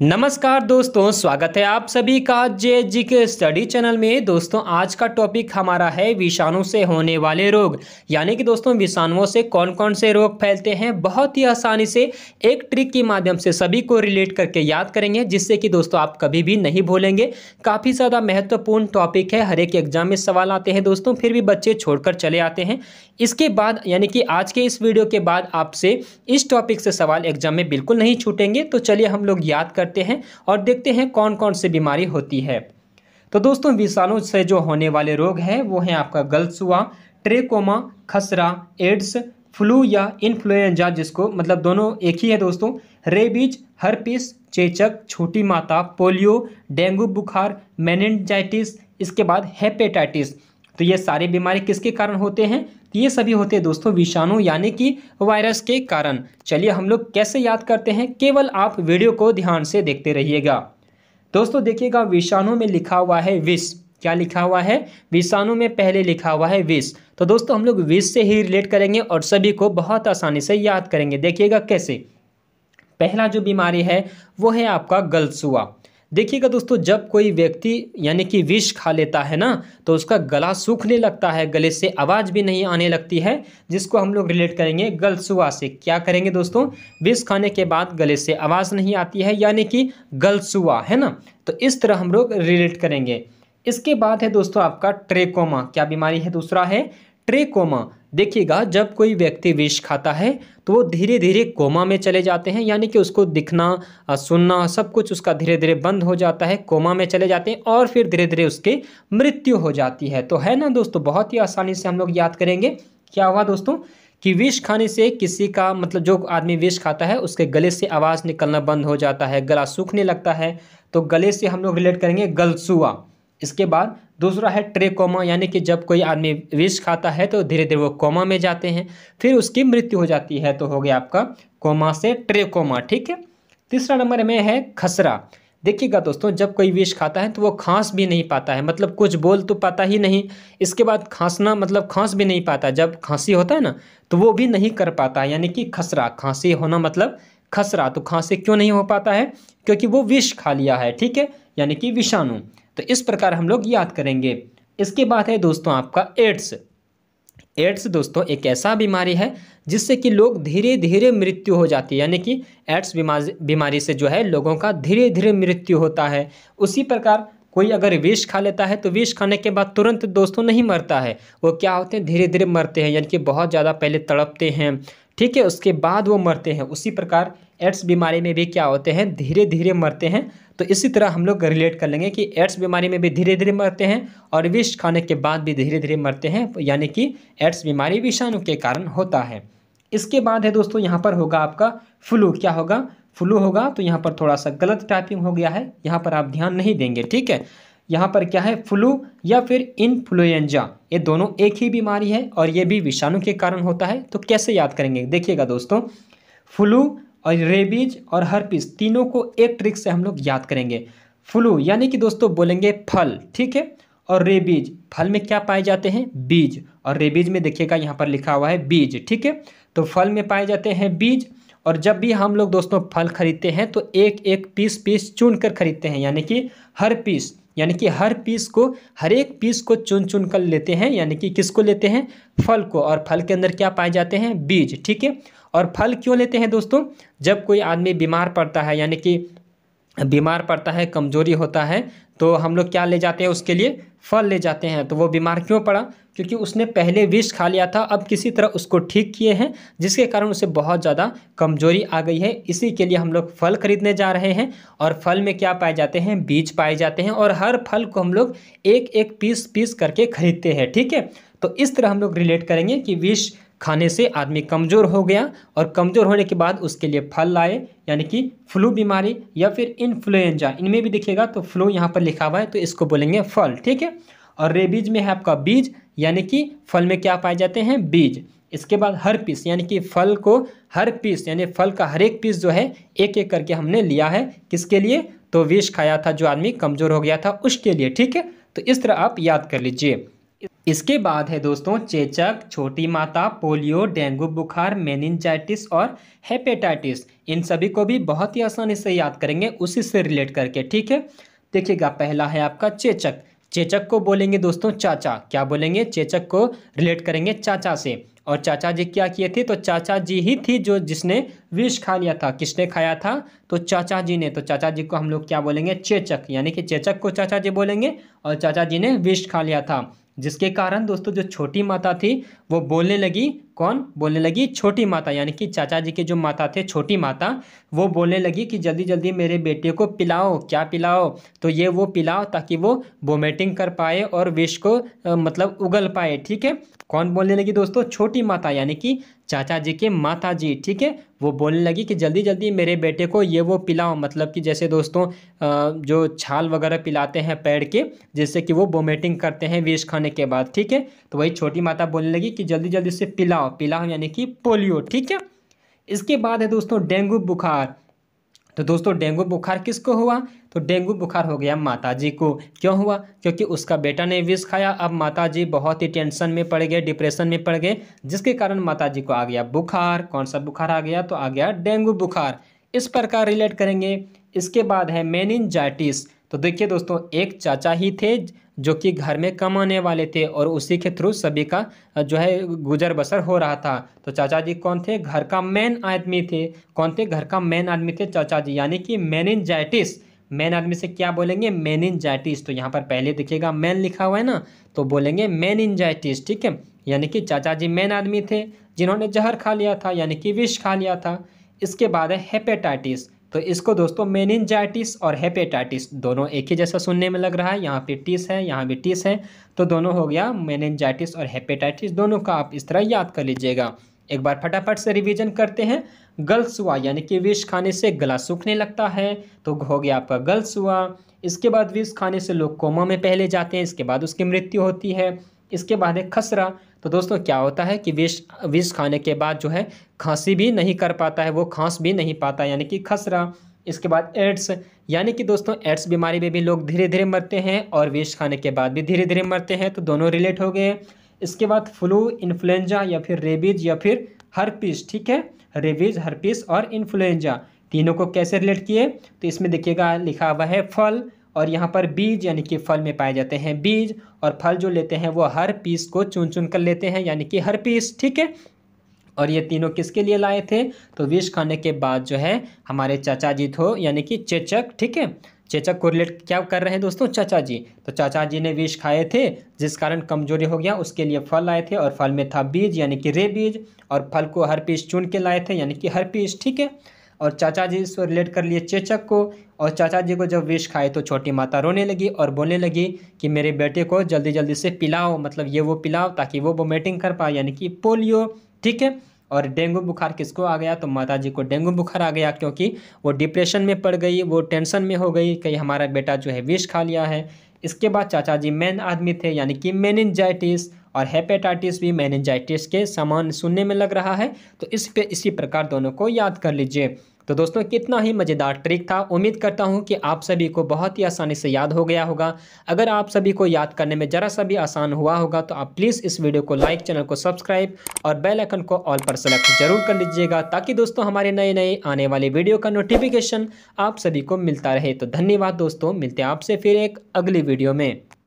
नमस्कार दोस्तों, स्वागत है आप सभी का जे के स्टडी चैनल में। दोस्तों आज का टॉपिक हमारा है विषाणु से होने वाले रोग। यानी कि दोस्तों विषाणुओं से कौन कौन से रोग फैलते हैं, बहुत ही आसानी से एक ट्रिक के माध्यम से सभी को रिलेट करके याद करेंगे, जिससे कि दोस्तों आप कभी भी नहीं भूलेंगे। काफ़ी ज़्यादा महत्वपूर्ण टॉपिक है, हर एक एग्जाम में सवाल आते हैं दोस्तों, फिर भी बच्चे छोड़कर चले आते हैं। इसके बाद यानी कि आज के इस वीडियो के बाद आपसे इस टॉपिक से सवाल एग्जाम में बिल्कुल नहीं छूटेंगे। तो चलिए हम लोग याद करते हैं और देखते हैं कौन कौन सी बीमारी होती है। तो दोस्तों विषाणु से जो होने वाले रोग हैं वो है आपका गलसुआ, ट्रेकोमा, खसरा, एड्स, फ्लू या इन्फ्लुएंजा, जिसको मतलब दोनों एक ही है दोस्तों, रेबीज, हर्पिस, चेचक, छोटी माता, पोलियो, डेंगू बुखार, मेनिनजाइटिस, इसके बाद हेपेटाइटिस। तो ये सारी बीमारी किसके कारण होते हैं? ये सभी होते हैं दोस्तों विषाणु यानी कि वायरस के कारण। चलिए हम लोग कैसे याद करते हैं, केवल आप वीडियो को ध्यान से देखते रहिएगा। दोस्तों देखिएगा, विषाणु में लिखा हुआ है विष। क्या लिखा हुआ है? विषाणु में पहले लिखा हुआ है विष। तो दोस्तों हम लोग विष से ही रिलेट करेंगे और सभी को बहुत आसानी से याद करेंगे। देखिएगा कैसे। पहला जो बीमारी है वो है आपका गलसुआ। देखिएगा दोस्तों, जब कोई व्यक्ति यानी कि विष खा लेता है ना, तो उसका गला सूखने लगता है, गले से आवाज़ भी नहीं आने लगती है, जिसको हम लोग रिलेट करेंगे गलसुआ से। क्या करेंगे दोस्तों? विष खाने के बाद गले से आवाज़ नहीं आती है, यानी कि गलसुआ, है ना। तो इस तरह हम लोग रिलेट करेंगे। इसके बाद है दोस्तों आपका ट्रेकोमा। क्या बीमारी है? दूसरा है ट्रेकोमा। देखिएगा, जब कोई व्यक्ति विष खाता है तो वो धीरे धीरे कोमा में चले जाते हैं, यानी कि उसको दिखना सुनना सब कुछ उसका धीरे धीरे बंद हो जाता है, कोमा में चले जाते हैं और फिर धीरे धीरे उसकी मृत्यु हो जाती है। तो है ना दोस्तों, बहुत ही आसानी से हम लोग याद करेंगे। क्या हुआ दोस्तों कि विष खाने से किसी का मतलब जो आदमी विष खाता है उसके गले से आवाज़ निकलना बंद हो जाता है, गला सूखने लगता है, तो गले से हम लोग रिलेट करेंगे गलसुआ। इसके बाद दूसरा है ट्रेकोमा, यानी कि जब कोई आदमी विष खाता है तो धीरे धीरे वो कोमा में जाते हैं, फिर उसकी मृत्यु हो जाती है, तो हो गया आपका कोमा से ट्रेकोमा। ठीक है। तीसरा नंबर में है खसरा। देखिएगा दोस्तों, जब कोई विष खाता है तो वो खांस भी नहीं पाता है, मतलब कुछ बोल तो पाता ही नहीं, इसके बाद खांसना मतलब खांस भी नहीं पाता। जब खांसी होता है ना तो वो भी नहीं कर पाता, यानी कि खसरा। खांसी होना मतलब खसरा। तो खांसी क्यों नहीं हो पाता है? क्योंकि वो विष खा लिया है, ठीक है, यानी कि विषाणु। तो इस प्रकार हम लोग याद करेंगे। इसके बाद है दोस्तों आपका एड्स। एड्स दोस्तों एक ऐसा बीमारी है जिससे कि लोग धीरे धीरे मृत्यु हो जाती है, यानी कि एड्स बीमारी से जो है लोगों का धीरे धीरे मृत्यु होता है। उसी प्रकार कोई अगर विष खा लेता है तो विष खाने के बाद तुरंत दोस्तों नहीं मरता है, वो क्या होते हैं धीरे धीरे मरते हैं, यानी कि बहुत ज़्यादा पहले तड़पते हैं, ठीक है, उसके बाद वो मरते हैं। उसी प्रकार एड्स बीमारी में भी क्या होते हैं, धीरे धीरे मरते हैं। तो इसी तरह हम लोग रिलेट कर लेंगे कि एड्स बीमारी में भी धीरे धीरे मरते हैं और विष खाने के बाद भी धीरे धीरे मरते हैं, यानी कि एड्स बीमारी विषाणु के कारण होता है। इसके बाद है दोस्तों यहाँ पर होगा आपका फ्लू। क्या होगा? फ्लू होगा। तो यहाँ पर थोड़ा सा गलत टाइपिंग हो गया है, यहाँ पर आप ध्यान नहीं देंगे, ठीक है। यहाँ पर क्या है, फ्लू या फिर इन्फ्लुएंजा, ये दोनों एक ही बीमारी है और ये भी विषाणु के कारण होता है। तो कैसे याद करेंगे? देखिएगा दोस्तों, फ्लू और रेबीज और हर्पिस तीनों को एक ट्रिक से हम लोग याद करेंगे। फ्लू यानी कि दोस्तों बोलेंगे फल, ठीक है, और रेबीज, फल में क्या पाए जाते हैं? बीज, और रेबीज में देखिएगा यहाँ पर लिखा हुआ है बीज, ठीक है। तो फल में पाए जाते हैं बीज, और जब भी हम लोग दोस्तों फल खरीदते हैं तो एक एक पीस चुन कर खरीदते हैं, यानी कि हर पीस, यानी कि हर एक पीस को चुन चुन कर लेते हैं, यानी कि किसको लेते हैं? फल को। और फल के अंदर क्या पाए जाते हैं? बीज, ठीक है। और फल क्यों लेते हैं दोस्तों? जब कोई आदमी बीमार पड़ता है, यानी कि बीमार पड़ता है, कमजोरी होता है, तो हम लोग क्या ले जाते हैं उसके लिए? फल ले जाते हैं। तो वो बीमार क्यों पड़ा? क्योंकि उसने पहले विष खा लिया था, अब किसी तरह उसको ठीक किए हैं, जिसके कारण उसे बहुत ज़्यादा कमजोरी आ गई है। इसी के लिए हम लोग फल खरीदने जा रहे हैं, और फल में क्या पाए जाते हैं? बीज पाए जाते हैं, और हर फल को हम लोग एक एक पीस करके खरीदते हैं, ठीक है। तो इस तरह हम लोग रिलेट करेंगे कि विष खाने से आदमी कमज़ोर हो गया और कमज़ोर होने के बाद उसके लिए फल लाए, यानी कि फ्लू बीमारी या फिर इन्फ्लुएंजा। इनमें भी देखिएगा तो फ्लू यहाँ पर लिखा हुआ है, तो इसको बोलेंगे फल, ठीक है। और रेबीज में है आपका बीज, यानी कि फल में क्या पाए जाते हैं? बीज। इसके बाद हर पीस, यानी कि फल को हर पीस, यानी फल का हर एक पीस जो है एक एक करके हमने लिया है, किसके लिए? तो विष खाया था जो आदमी कमज़ोर हो गया था उसके लिए, ठीक है। तो इस तरह आप याद कर लीजिए। इसके बाद है दोस्तों चेचक, छोटी माता, पोलियो, डेंगू बुखार, मेनिंजाइटिस और हेपेटाइटिस। इन सभी को भी बहुत ही आसानी से याद करेंगे उसी से रिलेट करके, ठीक है। देखिएगा, पहला है आपका चेचक। चेचक को बोलेंगे दोस्तों चाचा। क्या बोलेंगे? चेचक को रिलेट करेंगे चाचा से। और चाचा जी क्या किए थे? तो चाचा जी ही थी जो जिसने विष खा लिया था। किसने खाया था? तो चाचा जी ने। तो चाचा जी को हम लोग क्या बोलेंगे? चेचक। यानी कि चेचक को चाचा जी बोलेंगे और चाचा जी ने विष खा लिया था, जिसके कारण दोस्तों जो छोटी माता थी वो बोलने लगी। कौन बोलने लगी? छोटी माता। यानी कि चाचा जी के जो माता थे, छोटी माता, वो बोलने लगी कि जल्दी जल्दी मेरे बेटे को पिलाओ। क्या पिलाओ? तो ये वो पिलाओ ताकि वो वोमिटिंग कर पाए और विष को मतलब उगल पाए, ठीक है। कौन बोलने लगी दोस्तों? छोटी माता, यानी कि चाचा जी के माता जी, ठीक है। वो बोलने लगी कि जल्दी जल्दी मेरे बेटे को ये वो पिलाओ। मतलब कि जैसे दोस्तों जो छाल वगैरह पिलाते हैं पेड़ के, जिससे कि वो वोमिटिंग करते हैं विष खाने के बाद, ठीक है। तो वही छोटी माता बोलने लगी कि जल्दी जल्दी से पिलाओ। पिलाओ यानी कि पोलियो, ठीक है। इसके बाद है दोस्तों डेंगू बुखार। तो दोस्तों डेंगू बुखार किसको हुआ? तो डेंगू बुखार हो गया माता जी को। क्यों हुआ? क्योंकि उसका बेटा ने विष खाया। अब माता जी बहुत ही टेंशन में पड़ गए, डिप्रेशन में पड़ गए, जिसके कारण माता जी को आ गया बुखार। कौन सा बुखार आ गया? तो आ गया डेंगू बुखार। इस प्रकार रिलेट करेंगे। इसके बाद है मेनिंजाइटिस। तो देखिए दोस्तों, एक चाचा ही थे जो कि घर में कमाने वाले थे और उसी के थ्रू सभी का जो है गुजर बसर हो रहा था। तो चाचा जी कौन थे? घर का मेन आदमी थे। कौन थे? घर का मेन आदमी थे चाचा जी। यानी कि मेनिंजाइटिस। मेन आदमी से क्या बोलेंगे? मेनिंजाइटिस। तो यहाँ पर पहले देखिएगा मेन लिखा हुआ है ना, तो बोलेंगे मेनिंजाइटिस, ठीक है। यानी कि चाचा जी मेन आदमी थे जिन्होंने जहर खा लिया था, यानी कि विष खा लिया था। इसके बाद है हेपेटाइटिस। तो इसको दोस्तों मेनिंजाइटिस और हेपेटाइटिस दोनों एक ही जैसा सुनने में लग रहा है। यहाँ पे टिस है, यहाँ भी टिस है, तो दोनों हो गया मेनिंजाइटिस और हेपेटाइटिस। दोनों का आप इस तरह याद कर लीजिएगा। एक बार फटाफट से रिवीजन करते हैं। गल्स हुआ यानी कि विष खाने से गला सूखने लगता है, तो हो गया आपका गल्स हुआ। इसके बाद विष खाने से लोग कोमा में पहले जाते हैं, इसके बाद उसकी मृत्यु होती है। इसके बाद है खसरा। तो दोस्तों क्या होता है कि विष खाने के बाद जो है खांसी भी नहीं कर पाता है, वो खांस भी नहीं पाता, यानी कि खसरा। इसके बाद एड्स, यानी कि दोस्तों एड्स बीमारी में भी लोग धीरे धीरे मरते हैं और विष खाने के बाद भी धीरे धीरे मरते हैं, तो दोनों रिलेट हो गए। इसके बाद फ्लू, इन्फ्लुएंजा या फिर रेबीज या फिर हर्पीस, ठीक है। रेबीज, हर्पीस और इन्फ्लुएंजा तीनों को कैसे रिलेट किए? तो इसमें देखिएगा लिखा हुआ है फल, और यहाँ पर बीज, यानी कि फल में पाए जाते हैं बीज, और फल जो लेते हैं वो हर पीस को चुन चुन कर लेते हैं, यानी कि हर पीस, ठीक है। और ये तीनों किसके लिए लाए थे? तो विष खाने के बाद जो है हमारे चाचा जी थे, यानी कि चेचक, ठीक है। चेचक को रिलेट क्या कर रहे हैं दोस्तों? चाचा जी। तो चाचा जी ने विष खाए थे जिस कारण कमजोरी हो गया, उसके लिए फल लाए थे, और फल में था बीज यानी कि रेबीज, और फल को हर पीस चुन के लाए थे, यानी कि हर पीस, ठीक है। और चाचा जी इसको रिलेट कर लिए चेचक को। और चाचा जी को जब विष खाए तो छोटी माता रोने लगी और बोलने लगी कि मेरे बेटे को जल्दी जल्दी से पिलाओ, मतलब ये वो पिलाओ ताकि वो वोमिटिंग कर पाए, यानी कि पोलियो, ठीक है। और डेंगू बुखार किसको आ गया? तो माता जी को डेंगू बुखार आ गया, क्योंकि वो डिप्रेशन में पड़ गई, वो टेंशन में हो गई कि हमारा बेटा जो है विष खा लिया है। इसके बाद चाचा जी मेन आदमी थे, यानी कि मेनिंजाइटिस, और हेपेटाइटिस भी मेनिंजाइटिस के समान सुनने में लग रहा है। तो इसी प्रकार दोनों को याद कर लीजिए। तो दोस्तों कितना ही मज़ेदार ट्रिक था। उम्मीद करता हूं कि आप सभी को बहुत ही आसानी से याद हो गया होगा। अगर आप सभी को याद करने में ज़रा सा भी आसान हुआ होगा तो आप प्लीज़ इस वीडियो को लाइक, चैनल को सब्सक्राइब और बेल आइकन को ऑल पर सेलेक्ट जरूर कर लीजिएगा, ताकि दोस्तों हमारे नए नए आने वाले वीडियो का नोटिफिकेशन आप सभी को मिलता रहे। तो धन्यवाद दोस्तों, मिलते हैं आपसे फिर एक अगली वीडियो में।